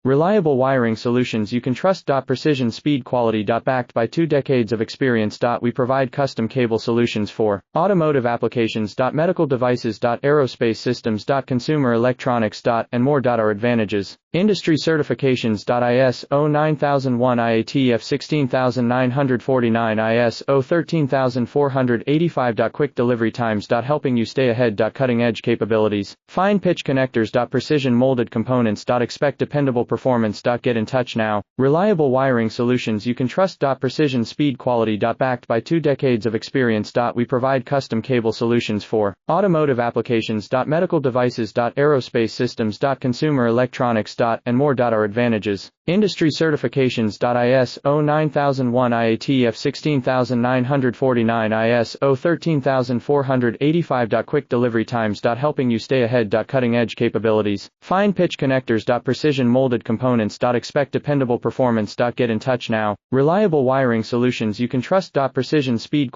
Reliable wiring solutions you can trust. Precision speed quality. Backed by 2 decades of experience. We provide custom cable solutions for automotive applications. Medical devices. Aerospace systems. Consumer electronics. And more. Our advantages: industry certifications. ISO 9001 IATF 16949 ISO 13485. Quick delivery times. Helping you stay ahead. Cutting edge capabilities: fine pitch connectors. Precision molded components. Expect dependable performance. Get in touch now. Reliable wiring solutions you can trust. Precision speed quality. Backed by 2 decades of experience. We provide custom cable solutions for automotive applications. Medical devices. Aerospace systems. Consumer electronics. And more. Our advantages: industry certifications. ISO 9001 IATF 16949 ISO 13485. Quick delivery times. Helping you stay ahead. Cutting edge capabilities: fine pitch connectors. Precision molded components. Expect dependable performance. Get in touch now. Reliable wiring solutions you can trust. Precision speed